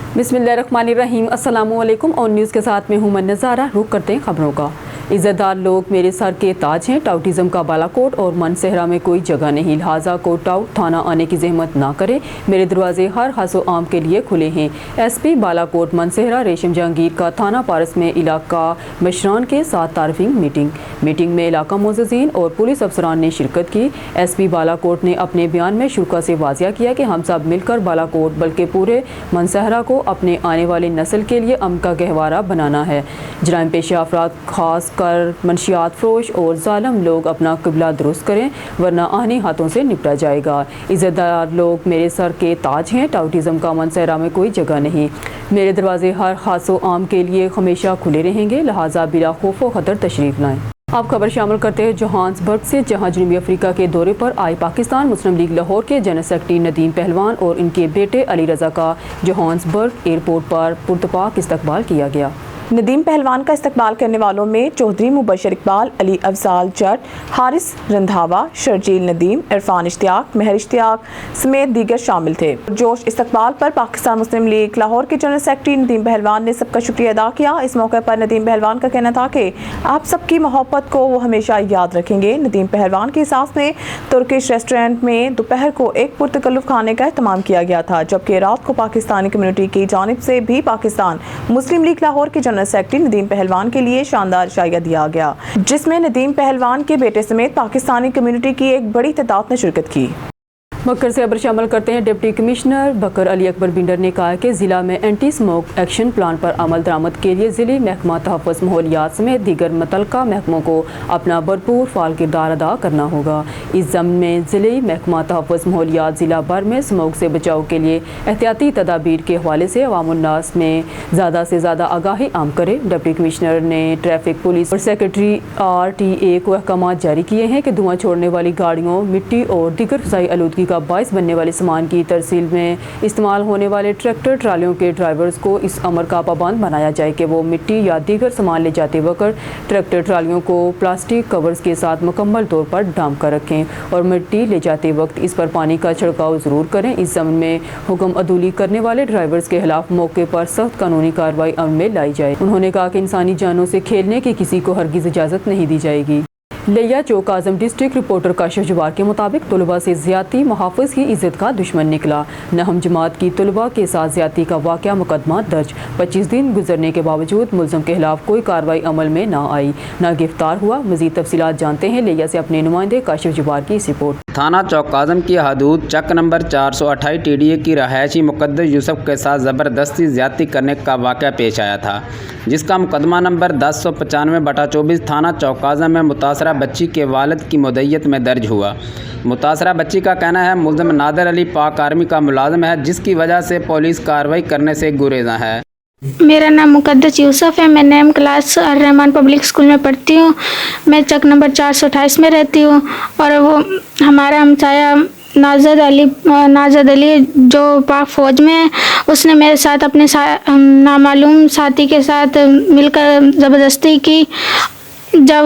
बिस्मिल्लाहिर्रहमानिर्रहीम। अस्सलामुअलैकुम। और न्यूज़ के साथ में हूँ मैं नज़ारा। रुख करते हैं खबरों का। इज़्ज़तदार लोग मेरे सर के ताज हैं। टाउटिज़म का बालाकोट और मनसेहरा में कोई जगह नहीं, लिहाजा कोट टाउट थाना आने की जहमत ना करें। मेरे दरवाजे हर हसो आम के लिए खुले हैं। SP बालाकोट मनसेहरा रेशम जहांगीर का थाना पारस में इलाका मशरान के साथ तारफिंग मीटिंग में इलाका मोज़्ज़ीन और पुलिस अफसरान ने शिरकत की। SP बालाकोट ने अपने बयान में शुरा से वाज़िया किया कि हम सब मिलकर बालाकोट बल्कि पूरे मनसेहरा को अपने आने वाली नस्ल के लिए अमन का गहवारा बनाना है। जराइम पेशा अफराद खास कर मंशियात फरोश और जालिम लोग अपना क़िबला दुरुस्त करें, वरना आहनी हाथों से निपटा जाएगा। इज़्ज़तदार लोग मेरे सर के ताज हैं। टाउटिज़म का मनसेहरा में कोई जगह नहीं। मेरे दरवाजे हर हासो आम के लिए हमेशा खुले रहेंगे, लिहाजा बिला खौफ व खतर तशरीफ़ लाएँ। आप खबर शामिल करते हैं जोहान्सबर्ग से, जहां जनूबी अफ्रीका के दौरे पर आए पाकिस्तान मुस्लिम लीग लाहौर के जनरल सेक्रेटरी नदीम पहलवान और इनके बेटे अली रज़ा का जोहान्सबर्ग एयरपोर्ट पर पुरतपाक इस्तकबाल किया गया। नदीम पहलवान का इस्तकबाल करने वालों में चौधरी मुबशर इकबाल, अली अफजाल जट, हारिस रंधावा, शर्जील नदीम, इरफान इश्तियाक, मेहर इश्तियाक समेत दीगर शामिल थे। जोश इस्तकबाल पर पाकिस्तान मुस्लिम लीग लाहौर के जनरल सेक्रेटरी नदीम पहलवान ने सबका शुक्रिया अदा किया। इस मौके पर नदीम पहलवान का कहना था कि आप सबकी मोहब्बत को वो हमेशा याद रखेंगे। नदीम पहलवान की सास में तुर्किश रेस्टोरेंट में दोपहर को एक पुरतकल्लुफ़ खाने का एहतमाम किया गया था, जबकि रात को पाकिस्तानी कम्युनिटी की जानिब से भी पाकिस्तान मुस्लिम लीग लाहौर के जनरल सेक्रेटरी नदीम पहलवान के लिए शानदार शाइया दिया गया, जिसमें नदीम पहलवान के बेटे समेत पाकिस्तानी कम्युनिटी की एक बड़ी तादाद ने शिरकत की। मक्कर से खबर शामिल करते हैं। डिप्टी कमिश्नर बकर अली अकबर बिंडर ने कहा कि ज़िला में एंटी स्मोक एक्शन प्लान पर अमल दरामद के लिए ज़िली महकमा तहफ़्फ़ुज़ माहौलियात समेत दीगर मुतल्लिका महकमों को अपना भरपूर फ़ाल किरदार अदा करना होगा। इस ज़म्न में ज़िली महकमा तहफ़्फ़ुज़ माहौलियात ज़िला भर में स्मोक से बचाव के लिए एहतियाती तदाबीर के हवाले से अवामुन्नास में ज़्यादा से ज़्यादा आगाही आम करे। डिप्टी कमिश्नर ने ट्रैफिक पुलिस और सेक्रेटरी RTA को अहकामात जारी किए हैं कि धुआं छोड़ने वाली गाड़ियों, मिट्टी और दीगर फ़ज़ाई आलूदगी का बाइस बनने वाले सामान की तरसील में इस्तेमाल होने वाले ट्रैक्टर ट्रालियों के ड्राइवर्स को इस अमर का पाबंद बनाया जाए कि वो मिट्टी या दीगर सामान ले जाते वक्त ट्रैक्टर ट्रालियों को प्लास्टिक कवर्स के साथ मुकम्मल तौर पर ढांप कर रखें और मिट्टी ले जाते वक्त इस पर पानी का छिड़काव ज़रूर करें। इस ज़मन में हुक्म अदूली करने वाले ड्राइवर्स के खिलाफ मौके पर सख्त कानूनी कार्रवाई अमल में लाई जाए। उन्होंने कहा कि इंसानी जानों से खेलने की किसी को हरगिज़ इजाज़त नहीं दी जाएगी। लिया चौक आज़म डिस्ट्रिक्ट रिपोर्टर काशिफ जवार के मुताबिक तलबा से ज़्यादती मुहाफ़िज़ की इज़्ज़त का दुश्मन निकला। नहम जमात की तलबा के साथ ज़्यादती का वाक़या मुकदमा दर्ज। 25 दिन गुजरने के बावजूद मुल्ज़म के खिलाफ कोई कार्रवाई अमल में ना आई, ना गिरफ्तार हुआ। मज़ीद तफसीलात जानते हैं लिया से अपने नुमाइंदे काशिफ जवार की इस रिपोर्ट। थाना चौक आज़म की हदूद चक नंबर 428 TDA की रहायशी मुक़द्दस यूसुफ के साथ ज़बरदस्ती ज़्यादती करने का वाक़या पेश आया था, जिसका मुकदमा नंबर 1095/24 थाना चौक आज़म में मुतासरा बच्ची के वालिद की मुद्दइयत में दर्ज हुआ। मुतासरा बच्ची का कहना है मुल्ज़िम नादिर अली पाक आर्मी का मुलाजिम है, जिसकी वजह से पुलिस कार्रवाई करने से गुरेज़ा है। मेरा नाम मुक़द्दस यूसुफ है। मैं nine class Rahman public school में पढ़ती हूँ। मैं चक नंबर 428 में रहती हूँ और वो हमारा हमसाया नाज़द अली जो पाक फ़ौज में है, उसने मेरे साथ अपने नामालूम साथी के साथ मिलकर ज़बरदस्ती की। जब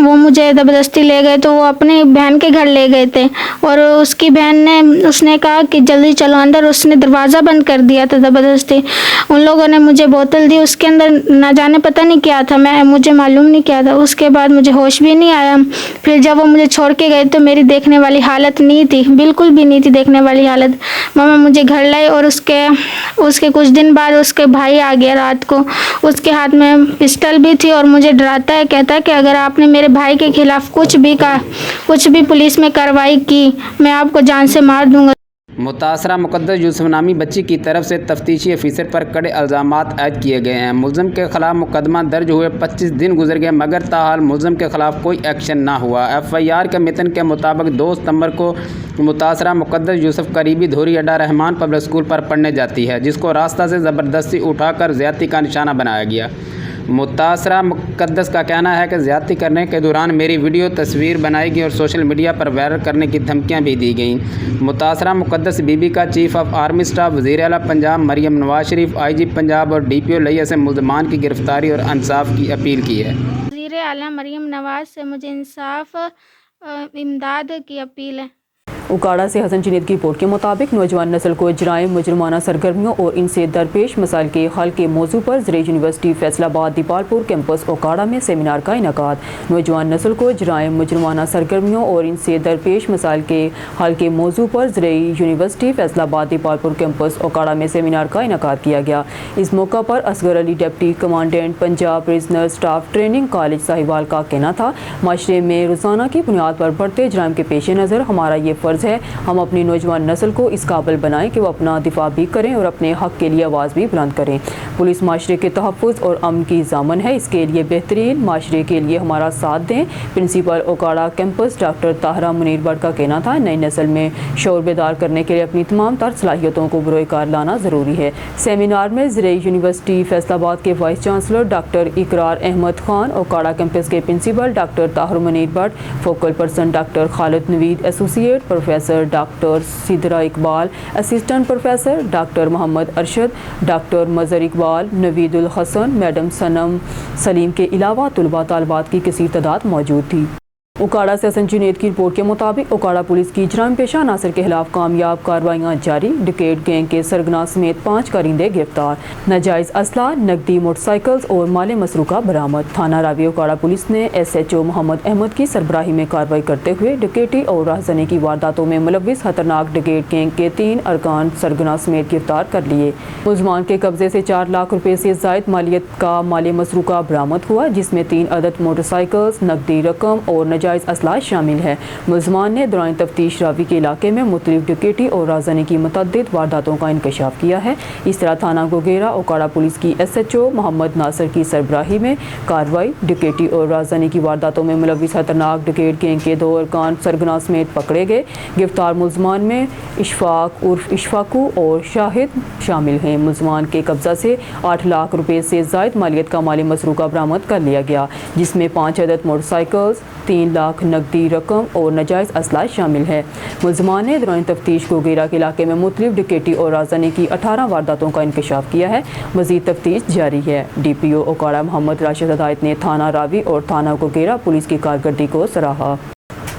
वो मुझे ज़बरदस्ती ले गए तो वो अपनी बहन के घर ले गए थे और उसकी बहन ने उसने कहा कि जल्दी चलो अंदर। उसने दरवाज़ा बंद कर दिया था ज़बरदस्ती। उन लोगों ने मुझे बोतल दी, उसके अंदर ना जाने पता नहीं क्या था, मुझे मालूम नहीं क्या था। उसके बाद मुझे होश भी नहीं आया। फिर जब वो मुझे छोड़ के गए तो मेरी देखने वाली हालत नहीं थी, बिल्कुल भी नहीं थी देखने वाली हालत। मामा मुझे घर लाए और उसके कुछ दिन बाद उसके भाई आ गया रात को। उसके हाथ में पिस्टल भी थी और मुझे डराता है, कहता है कि अगर आपने मेरे भाई के खिलाफ कुछ भी पुलिस में कार्रवाई की, मैं आपको जान से मार दूंगा। मुतासरा मुक़द्दस यूसुफ नामी बच्ची की तरफ से तफ्तीशी अफसर पर कड़े इल्ज़ामात आयद किए गए हैं। मुल्ज़िम के खिलाफ मुकदमा दर्ज हुए 25 दिन गुजर गए, मगर ताहाल मुल्ज़िम के खिलाफ कोई एक्शन ना हुआ। FIR के मतन के मुताबिक 2 सितंबर को मुतासरा मुक़द्दस यूसुफ करीबी धोरी अड्डा रहमान पब्लिक स्कूल पर पढ़ने जाती है, जिसको रास्ता से ज़बरदस्ती उठाकर ज़्यादती का निशाना बनाया गया। मुतासरा मुक़द्दस का कहना है कि ज़्यादती करने के दौरान मेरी वीडियो तस्वीर बनाई गई और सोशल मीडिया पर वायरल करने की धमकियां भी दी गईं। मुतासरा मुक़द्दस बीबी का चीफ ऑफ आर्मी स्टाफ वज़ीर आला पंजाब मरियम नवाज शरीफ, IG पंजाब और DPO लिया से मुल्ज़मान की गिरफ़्तारी और इंसाफ की अपील की है। वज़ीर आला मरियम नवाज से मुझे इंसाफ इमदाद की अपील है। उकाड़ा से हसन जुनैद की रिपोर्ट के मुताबिक नौजवान नस्ल को जराइम, मुजरमाना सरगर्मियों और इनसे दरपेश मसाइल के हल के मौजू पर ज़रिए यूनिवर्सिटी फैसलाबाद दीपालपुर कैंपस उकाड़ा में सेमिनार का इनेकाद। नौजवान नस्ल को जराइम, मुजरमाना सरगर्मियों और इनसे दरपेश मसाइल के हल के मौजू पर ज़रिए यूनिवर्सिटी फैसलाबाद दीपालपुर कैंपस उकाड़ा में सेमिनार का इनेकाद किया गया। इस मौका पर Asghar Ali deputy commandant Punjab prisoner staff training college Sahiwal का कहना था, माशरे में रोज़ाना की बुनियाद पर बढ़ते जराइम के पेश नज़र हमारा ये फ़र्ज़ है हम अपनी नौजवान नस्ल को इस काबिल बनाएं कि वो अपना दिफा भी करें और अपने हक़ के लिए आवाज़ भी बुलंद करें। पुलिस माशरे के तहफ़्फ़ुज़ और अमन की ज़ामन है, इसके लिए बेहतरीन माशरे के लिए हमारा साथ दें। प्रिंसिपल उकाड़ा कैंपस डॉक्टर ताहरा मुनीर भट्ट का कहना था, नई नस्ल में शऊर बेदार करने के लिए अपनी तमाम तर सलाहियतों को बरोए कार लाना ज़रूरी है। सेमिनार में ज़रिए यूनिवर्सिटी फैसलाबाद के vice chancellor doctor Iqrar Ahmed Khan, Okara campus के principal doctor Tahira Munir Bhatt, focal person doctor Khalid Naveed, associate professor doctor Sidra Iqbal, assistant professor doctor Mohammad Arshad, doctor Mazhar Iqbal, Naveedul Hassan, madam Sanam Saleem के अलावा तलबा तालिबात की कसीर तादाद मौजूद थी। उकाड़ा से हसन जुनैद की रिपोर्ट के मुताबिक उकाड़ा पुलिस की इजराम पेशा अनासर के खिलाफ कामयाब कार्रवाइयाँ जारी। डकैत गैंग के सरगना समेत 5 कारिंदे गिरफ्तार। नाजायज़ असला, नकदी, मोटरसाइकिल्स और माल मसरूका बरामद। थाना रावी उकाड़ा पुलिस ने SHO मोहम्मद अहमद की सरबराही में कार्रवाई करते हुए डकैती और राहज़नी की वारदातों में मुलव्विस खतरनाक डकैत गैंग के 3 अरकान सरगना समेत गिरफ्तार कर लिए। मुलज़मान के कब्जे से 4 लाख रुपए से ज़ायद मालियत का माल मसरूका बरामद हुआ, जिसमें 3 अदद मोटरसाइकिल्स, नकदी रकम और नाजायज़ असला शामिल है। मुलज़मान ने दौरान तफ्तीश रावी के इलाके में मुख्तलिफ डकैती और राहज़नी की मुतअद्दिद वारदातों का इंकशाफ किया है। इस तरह थाना गोगेरा उकाड़ा पुलिस की SHO मोहम्मद नासिर की सरबराही में कार्रवाई डकैती और राहज़नी की वारदातों में मुलव्विस खतरनाक डकैत गैंग के 2 अरकान सरगना समेत पकड़े गए। गिरफ्तार मुलज़मान में इशफाक उर्फ इशफाकू और शाहिद शामिल हैं। मुलज़मान के कब्जा से 8 लाख रुपए से ज़ायद मालियत का माल मसरूका बरामद कर लिया गया, जिसमें 5 अदद मोटरसाइकिल्स, 3 लाख नकदी रकम और नाजायज़ असला शामिल है। मुलज़मान ने दौरान तफ्तीश गोगेरा के इलाके में मुख्तलिफ डकैती और राहज़नी की 18 वारदातों का इंकशाफ किया है। मज़ीद तफ्तीश जारी है। DPO उकाड़ा मोहम्मद राशिद हदायत ने थाना रावी और थाना गोगेरा पुलिस की कारकर्दगी को सराहा।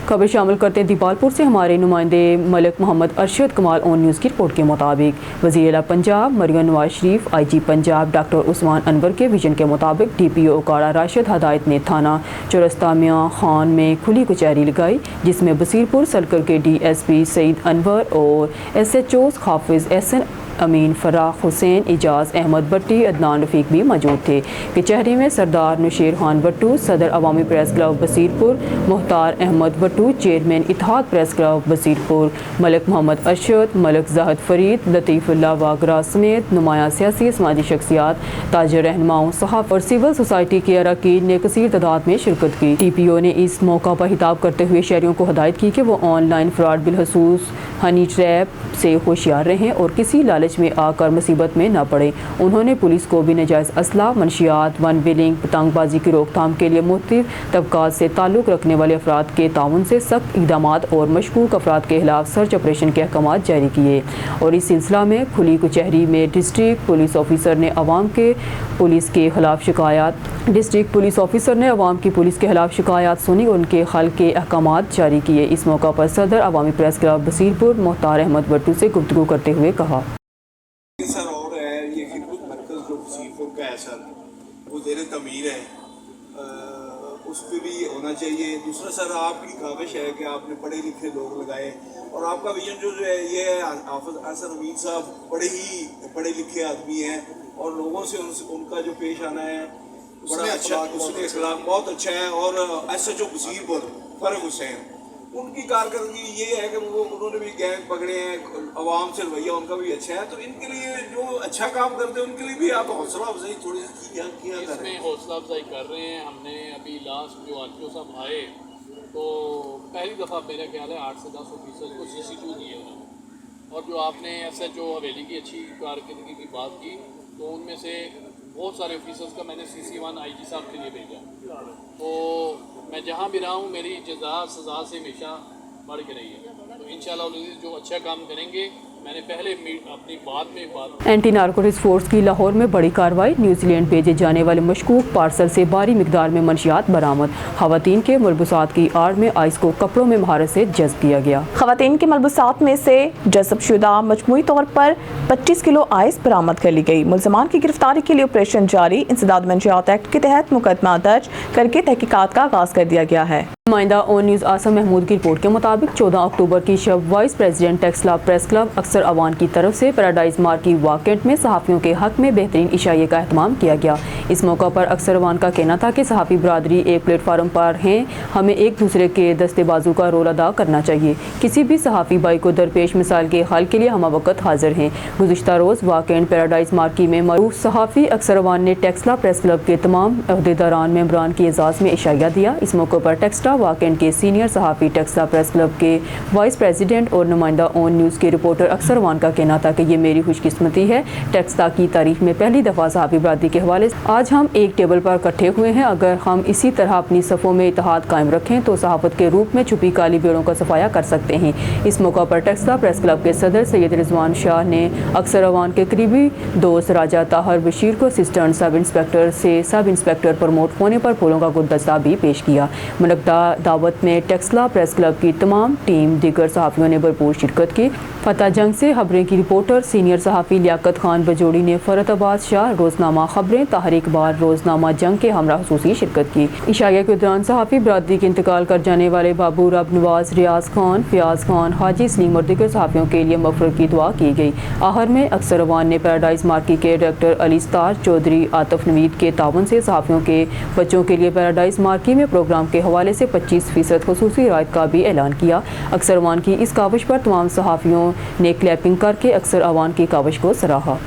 खबर शामिल करते हैं दीपालपुर से हमारे नुमाइंदे मलिक मोहम्मद अरशद कमाल ऑन न्यूज़ की रिपोर्ट के मुताबिक वज़ीर आला पंजाब मरियम नवाज शरीफ, IG पंजाब डॉक्टर उस्मान अनवर के विजन के मुताबिक DPO उकाड़ा राशिद हदायत ने थाना चौरस्ता मियां खान में खुली कचहरी लगाई, जिसमें बसीरपुर सर्कल के DSP सईद अनवर और SHOs हाफिज़ एहसन अमीन, फराख हुसैन, इजाज़ अहमद भट्टी, अदनान रफ़ीक भी मौजूद थे। कचहरी में सरदार नुशेर खान भट्टू, सदर Awami press club Basirpur, Mukhtar Ahmed Bhattu, chairman Ittehad press club Basirpur, Malik Mohammad Arshad, Malik Zahid Farid, Latifullah Wagra समेत नुमाया सियासी समाजी शख्सियात, ताजर रहनुमाओं, सहाफ़ और सिविल सोसाइटी के अरकान ने कसीर तादाद में शिरकत की। DPO ने इस मौका पर खिताब करते हुए शहरियों को हदायत की कि वो ऑनलाइन फ्रॉड बिलखसूस हनी ट्रैप से होशियार रहें और किसी लालच में आकर मुसीबत में न पड़े। उन्होंने पुलिस को भी नाजायज़ असला, मनशियात, वन बिलिंग, पतंगबाजी की रोकथाम के लिए मुख्तलिफ तबकात से ताल्लुक़ रखने वाले अफराद के ताउन से सख्त इक़दामात और मशकूक अफराद के खिलाफ सर्च ऑपरेशन के अहकामात जारी किए। और इस सिलसिला में खुली कचहरी में डिस्ट्रिक्ट पुलिस ऑफिसर ने अवाम की पुलिस के खिलाफ शिकायत सुनी और उनके हल के अहकामात जारी किए। इस मौका पर सदर अवामी प्रेस क्लब बसीरपुर मुख्तार अहमद भट्टू से गुफ्तगू करते हुए कहा, सर और है ये खिदमत मरकज़ जो बसीरपुर का है सर, वो ज़ेर तमीर है, उस पर भी होना चाहिए। दूसरा सर आपकी ख्वाहिश है कि आपने पढ़े लिखे लोग लगाए और आपका विजन जो है ये हाफिज़ एहसन अमीन साहब बड़े ही पढ़े लिखे आदमी हैं और लोगों से उनका जो पेश आना है बड़ा अच्छा, उसके अखलाक बहुत अच्छा है। और SHO बसीरपुर फरग हुसैन, उनकी कारकर्दगी ये है कि उन्होंने भी गैंग पकड़े हैं, अवाम से रवैया उनका भी अच्छा है, तो इनके लिए जो अच्छा काम करते हैं उनके लिए भी आप हौसला अफजाई थोड़ी सी किया कर रहे हैं। हौसला अफजाई कर रहे हैं। हमने अभी लास्ट जो RTO साहब आए तो पहली दफ़ा मेरा ख्याल है 8 से 10 ऑफिसर्स को CC2 दिए उन्होंने। और जो आपने SHO हवेली की अच्छी कारकर्दगी की बात की तो उनमें से बहुत सारे ऑफिसर्स का मैंने CC1 IG साहब के लिए भेजा। तो मैं जहाँ भी रहा हूँ मेरी जज़ा सज़ा से हमेशा बढ़ के रही है। तो इंशाअल्लाह जो अच्छा काम करेंगे मैंने पहले अपनी बात में बात एंटी नारकोटिक्स फोर्स की लाहौर में बड़ी कार्रवाई। न्यूजीलैंड भेजे जाने वाले मशकूक पार्सल से भारी मिकदार में मंशियात बरामद। खवातीन के मलबूसात की आड़ में आइस को कपड़ों में महारत से जज्ब किया गया। खवातीन के मलबूसात में से जज़ब शुदा मजमूई तौर पर 25 किलो आइस बरामद कर ली गई। मुलजमान की गिरफ्तारी के लिए ऑपरेशन जारी। इंसदाद मंशियात एक्ट के तहत मुकदमा दर्ज करके तहकीकात का आगाज कर दिया गया है। नुमाइंदा ऑन न्यूज़ आसम महमूद की रिपोर्ट के मुताबिक 14 अक्टूबर की शब vice president Taxila press club अक्सर अवान की तरफ से पैराडाइज मार्की वाकेंट में सहाफ़ियों के हक में बेहतरीन इशाये का एहतमाम किया गया। इस मौका पर अक्सर अवान का कहना था कि सहाफ़ी बरादरी एक प्लेटफार्म पर हैं, हमें एक दूसरे के दस्ते बाजू का रोल अदा करना चाहिए। किसी भी सहाफ़ी भाई को दरपेश मिसाल के हल के लिए हम वक्त हाजिर हैं। गुज़िश्ता रोज़ वाकेंट पैराडाइज मार्की में मरूफ सहाफ़ी अक्सर अवान ने टेक्सला प्रेस क्लब के तमाम अहदेदारान मेंबरान की एजाज़ में इशाया दिया। इस मौके पर टेक्सला वाकेंट के सीनियर सहाफ़ी टेक्सला प्रेस क्लब के वाइस प्रेसिडेंट और नुमाइंदा ऑन न्यूज़ के रिपोर्टर अक्सर वान का कहना था कि ये मेरी खुशकिस्मती है। टेक्सला की तारीख में पहली दफ़ा सहाफ़ी बरादरी के हवाले से आज हम एक टेबल पर इकट्ठे हुए हैं। अगर हम इसी तरह अपनी सफ़ों में इत्तेहाद कायम रखें तो सहाफ़त के रूप में छुपी काली बेड़ों का सफाया कर सकते हैं। इस मौका पर टेक्सला प्रेस क्लब के सदर सैयद रिजवान शाह ने अक्सर अवान के करीबी दोस्त राजा ताहर बशीर को असिस्टेंट सब इंस्पेक्टर से सब इंस्पेक्टर प्रमोट होने पर फूलों का गुलदस्ता भी पेश किया। मुनक्दा दावत में टेक्सला प्रेस क्लब की तमाम टीम दीगर सहाफ़ियों ने भरपूर शिरकत की। फतह जंग से खबरें की रिपोर्टर सीनियर सहाफ़ी लियाकत खान बजोड़ी ने फ़रत अब्बास शाह रोज़नामा खबरें तहरीक बार रोज़नामा जंग के हमरा हुसूसी शिरकत की। इशाया के दौरान सहाफ़ी बरादरी के इंतकाल कर जाने वाले बाबू रब नवाज, रियाज खान, फयाज खान, हाजी सलीम और दीगर सहाफ़ियों के लिए मग़फ़िरत की दुआ की गई। आहर में अक्सर अवान ने पैराडाइज मार्की के डायरेक्टर अली स्तार चौधरी आतिफ नवीद के ताउन से सहाफ़ियों के बच्चों के लिए पैराडाइज मार्की में प्रोग्राम के हवाले से 25% खुसूसी रायत का भी ऐलान किया। अक्सर अवान की इस काविश पर तमाम सहाफ़ियों ने क्लैपिंग करके अक्सर अवान की काविश को सराहा।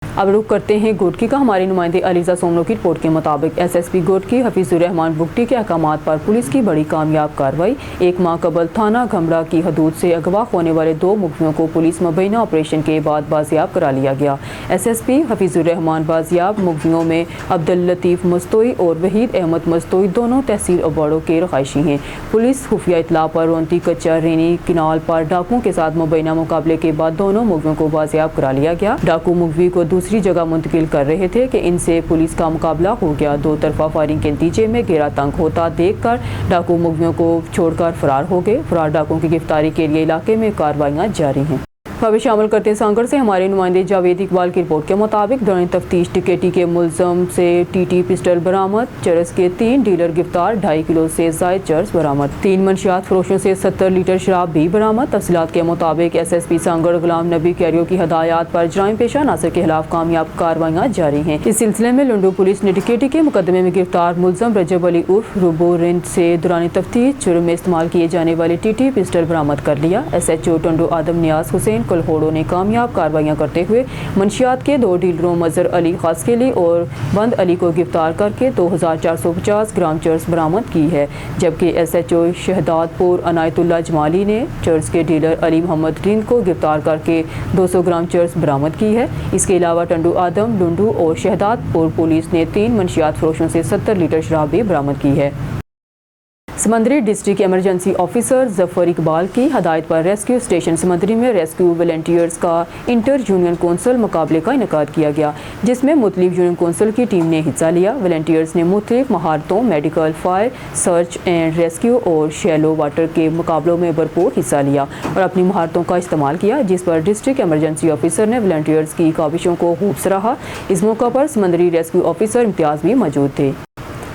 अब रुख करते हैं गोडकी का। हमारे नुमाइंदे अलीजा सोमनो की रिपोर्ट के मुताबिक SSP गोडकी हफीजुर रहमान बुगटी के अहकामात पर पुलिस की बड़ी कामयाब कार्रवाई। एक माह कबल थाना घमड़ा की हदूद से अगवा होने वाले 2 मुखबियों को पुलिस मुबैना ऑपरेशन के बाद बाजियाब करा लिया गया। SSP हफीजुर रहमान बाजियाब मुखबियों में अब्दुल लतीफ़ मस्तोई और वहीद अहमद मस्तोई दोनों तहसील अबाड़ों के रहायशी हैं। पुलिस खुफिया इतला पर रोंती कच्चा रेनी किनाल पर डाकुओं के साथ मुबैना मुकाबले के बाद दोनों मुखबियों को बाजियाब करा लिया गया। डाकू मुखबी को दूसरी जगह मुंतकिल कर रहे थे कि इनसे पुलिस का मुकाबला हो गया। 2 तरफा फायरिंग के नतीजे में घेरा तंग होता देखकर डाकू मुखबियों को छोड़कर फरार हो गए। फरार डाकुओं की गिरफ्तारी के लिए इलाके में कार्रवाइयां जारी हैं। खबर शामिल करते हैं सांगड़ से। हमारे नुमाइंदे जावेद इकबाल की रिपोर्ट के मुताबिक दौरान तफ्तीश टिकेटी के मुलजम से TT पिस्टल बरामद। चरस के 3 डीलर गिरफ्तार। 2.5 किलो से जायद चरस बरामद। 3 मंशियात फरोशों से 70 लीटर शराब भी बरामद। तफसीलात के मुताबिक SSP सांगड़ गुलाम नबी कैरियो की हदायत पर जराइम पेशा नासिर के खिलाफ कामयाब कार्रवाइयां जारी हैं। इस सिलसिले में लुंडू पुलिस ने टिकेटी के मुकदमे में गिरफ्तार मुलजम रजब अली उर्फ रूबो रिंद से दौरान तफ्तीश जुर्म में इस्तेमाल किए जाने वाले TT पिस्टल बरामद कर लिया। SHO टंडू आदम नियाज हुसैन कलहोड़ो ने कामयाब कार्रवाइयां करते हुए मंशियात के 2 डीलरों मजर अली खासकेली और बंद अली को गिरफ्तार करके 2450 ग्राम चर्स बरामद की है। जबकि SHO शहदादपुर अनायतुल्ला जमाली ने चर्स के डीलर अली मोहम्मद रिंद को गिरफ्तार करके 200 ग्राम चर्स बरामद की है। इसके अलावा टंडू आदम, लुंडू और शहदादपुर पुलिस ने 3 मंशियात फरोशों से 70 लीटर शराब भी बरामद की है। समंदरी district emergency officer Zafar Iqbal की हदायत पर रेस्क्यू स्टेशन समंदरी में रेस्क्यू वॉलंटियर्स का इंटर यूनियन कौंसिल मुकाबले का इनेकाद किया गया, जिसमें मुख्तलिफ यूनियन कौंसिल की टीम ने हिस्सा लिया। वॉलंटियर्स ने मुख्तलिफ महारतों medical, fire, search and rescue और शैलो वाटर के मुकाबलों में भरपूर हिस्सा लिया और अपनी महारतों का इस्तेमाल किया, जिस पर डिस्ट्रिक्ट इमरजेंसी ऑफिसर ने वॉलंटियर्स की काविशों को खूब सराहा। इस मौका पर समंदरी रेस्क्यू ऑफिसर इम्तियाज़ भी मौजूद थे।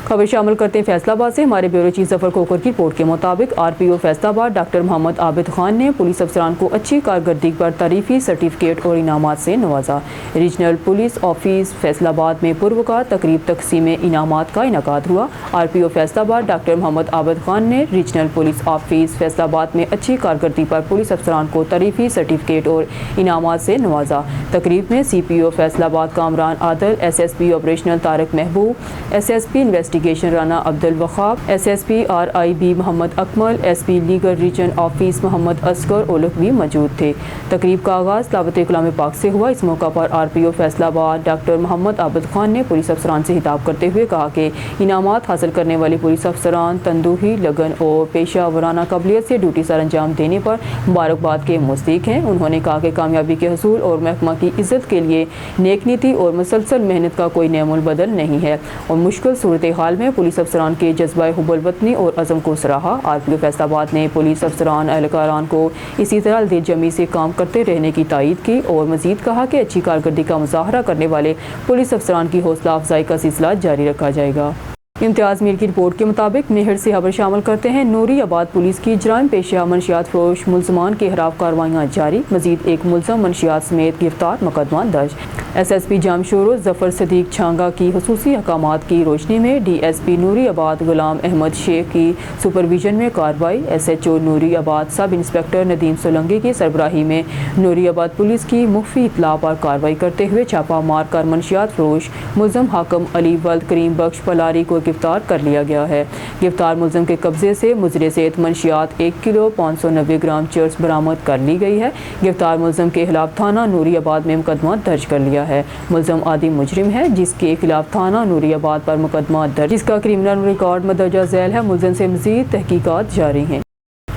खबर शामिल करते हैं फैसलाबाद से। हमारे ब्यूरो चीफ जफर कोकर की रिपोर्ट के मुताबिक RPO फैसलाबाद डॉक्टर मोहम्मद आबिद खान ने पुलिस अफसरान को अच्छी कारकर्दगी पर तारीफी सर्टिफिकेट और इनामात से नवाजा। रीजनल पुलिस ऑफिस फैसलाबाद में पुरवकार तकरीब तकसीम इनामात का इनेकाद हुआ। RPO फैसलाबाद डॉक्टर मोहम्मद आबिद खान ने रीजनल पुलिस ऑफिस फैसलाबाद में अच्छी कारकर्दगी पर पुलिस अफसरान को तारीफी सर्टिफिकेट और इनामात से नवाजा। तकरीब में CPO Faisalabad Kamran Adil, SSP operational Tariq Mehboob, SSP investigation investigation Rana Abdul Wahab, SSP RIB Muhammad Akmal, SP legal region office Muhammad Asghar Aulakh بھی موجود تھے. تقریب کا آغاز دعوت کلام پاک سے ہوا. اس موقع پر RPO فیصلہ آباد ڈاکٹر محمد عابد خان نے پولیس افسران سے خطاب کرتے ہوئے کہا کہ انعامات حاصل کرنے والے پولیس افسران تندوہی لگن اور پیشہ ورانہ قابلیت سے ڈیوٹی سر انجام دینے پر مبارکباد کے مستحق ہیں. انہوں نے کہا کہ کامیابی کے حصول اور محکمہ کی عزت کے لیے نیک نیتی اور مسلسل محنت کا کوئی نعم البدل نہیں ہے اور مشکل صورتحال میں پولیس افسران کے جذبہ حب الوطنی اور عزم کو سراہا. RPO فیصلہ آباد نے پولیس افسران اہلکاران کو اسی طرح دل جمی سے کام کرتے رہنے کی تائید کی اور مزید کہا کہ اچھی کارکردگی کا مظاہرہ کرنے والے پولیس افسران کی حوصلہ افزائی کا سلسلہ جاری رکھا جائے گا. امتیاز میر کی رپورٹ کے مطابق مہر سے خبر شامل کرتے ہیں نوری آباد پولیس کی جرائم پیشہ منشیات فروش ملزمان کے خلاف کارروائیاں جاری. مزید ایک ملزم منشیات سمیت گرفتار, مقدمہ درج. SSP جامشورو ظفر صدیق چھانگا کی خصوصی احکامات کی روشنی میں DSP نوری آباد غلام احمد شیخ کی سپرویژن میں کارروائی. SHO نوری آباد سب انسپکٹر ندیم سولنگی کی سربراہی میں نوری آباد پولیس کی مخفی اطلاع پر کارروائی کرتے ہوئے چھاپہ مار کر منشیات فروش ملزم حاکم علی ولد کریم بخش پلاری کو گرفتار کر لیا گیا ہے. گرفتار ملزم کے قبضے سے مضر صحت منشیات 1 کلو 590 گرام چرس برآمد کر لی گئی ہے. گرفتار ملزم کے خلاف تھانہ نوری آباد میں مقدمہ درج کر لیا ہے. ملزم عادی مجرم ہے جس کے خلاف تھانہ نوری آباد پر مقدمہ درج جس کا کرمنل ریکارڈ مندرجہ ذیل ہے. ملزم سے مزید تحقیقات جاری ہیں.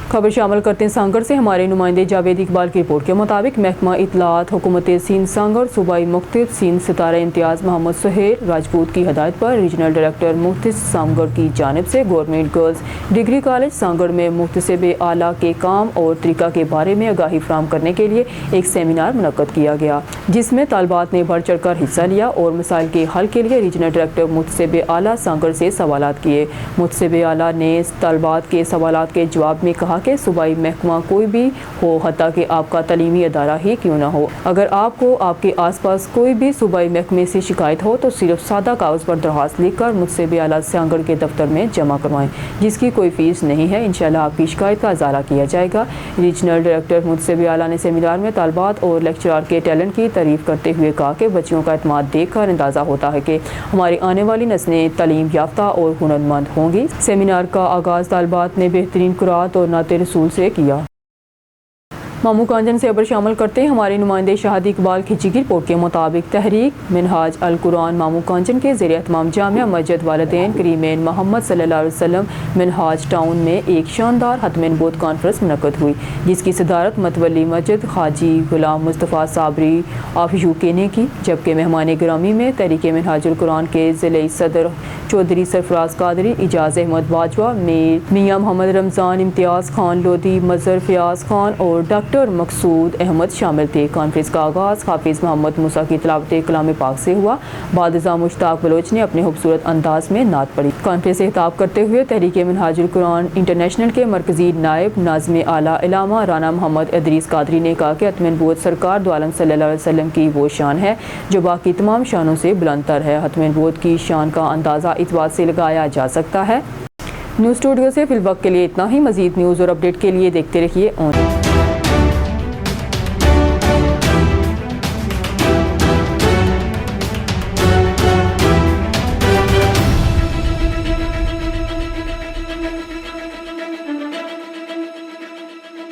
خبر شامل کرتے ہیں سانگڑ سے. ہمارے نمائندے جاوید اقبال کی رپورٹ کے مطابق محکمہ اطلاعات حکومت سندھ سانگڑ صوبائی مکتب سندھ ستارہ امتیاز محمد سہیل راجپوت کی ہدایت پر ریجنل ڈائریکٹر محتسب سانگڑ کی جانب سے گورنمنٹ گرلز ڈگری کالج سانگڑ میں محتسب اعلیٰ کے کام اور طریقہ کے بارے میں آگاہی فراہم کرنے کے لیے ایک سیمینار منعقد کیا گیا جس میں طالبات نے بڑھ چڑھ کر حصہ لیا اور مسائل کے حل کے لیے ریجنل ڈائریکٹر محتسب اعلیٰ سانگڑ سے سوالات کیے. محتسب اعلیٰ نے طالبات کے سوالات کے جواب میں کہا کہ صوبائی محکمہ کوئی بھی ہو حتیٰ کہ آپ کا تعلیمی ادارہ ہی کیوں نہ ہو, اگر آپ کو آپ کے آس پاس کوئی بھی صوبائی محکمے سے شکایت ہو تو صرف سادہ کاغذ پر درخواست لکھ کر محتسب اعلیٰ سانگڑ کے دفتر میں جمع کروائیں جس کی کوئی فیس نہیں ہے. انشاءاللہ آپ کی شکایت کا ازالہ کیا جائے گا. ریجنل ڈائریکٹر محتسب اعلیٰ نے سیمینار میں طالبات اور لیکچرار کے ٹیلنٹ کی تعریف کرتے ہوئے کہا کہ بچیوں کا اعتماد دیکھ کر اندازہ ہوتا ہے کہ ہماری آنے والی نسلیں تعلیم یافتہ اور ہنرمند ہوں گی. سیمینار کا آغاز طالبات نے بہترین قرات اور نعت رسول سے کیا. مامو کانجن سے خبر شامل کرتے ہیں. ہمارے نمائندے شہادی اقبال کھچی کی رپورٹ کے مطابق تحریک منہاج القرآن مامو کانجن کے زیر اہتمام جامعہ مسجد والدین کریمین محمد صلی اللہ علیہ وسلم منہاج ٹاؤن میں ایک شاندار ختم نبوت کانفرنس منعقد ہوئی جس کی صدارت متولی مسجد حاجی غلام مصطفیٰ صابری آف UK نے کی, جبکہ مہمان گرامی میں تحریک منہاج القرآن کے ضلعی صدر چودھری سرفراز قادری, اجاز احمد باجوہ, میاں محمد رمضان, امتیاز خان لودھی, مظہر فیاض خان اور ڈاکٹر مقصود احمد شامل تھے. کانفرنس کا آغاز حافظ محمد موسیٰ کی تلاوت کلام پاک سے ہوا. بعد ازاں مشتاق بلوچ نے اپنے خوبصورت انداز میں نعت پڑھی. کانفرنس سے خطاب کرتے ہوئے تحریک منہاج القرآن انٹرنیشنل کے مرکزی نائب ناظم اعلیٰ علامہ رانا محمد ادریس قادری نے کہا کہ ختم نبوت سرکار دو عالم صلی اللہ علیہ وسلم کی وہ شان ہے جو باقی تمام شانوں سے بلند تر ہے. ختم نبوت کی شان کا اندازہ اس بات سے لگایا جا سکتا ہے. نیوز اسٹوڈیو سے فی الوقت کے لیے اتنا ہی. مزید نیوز اور اپڈیٹ کے لیے دیکھتے رہیے آن.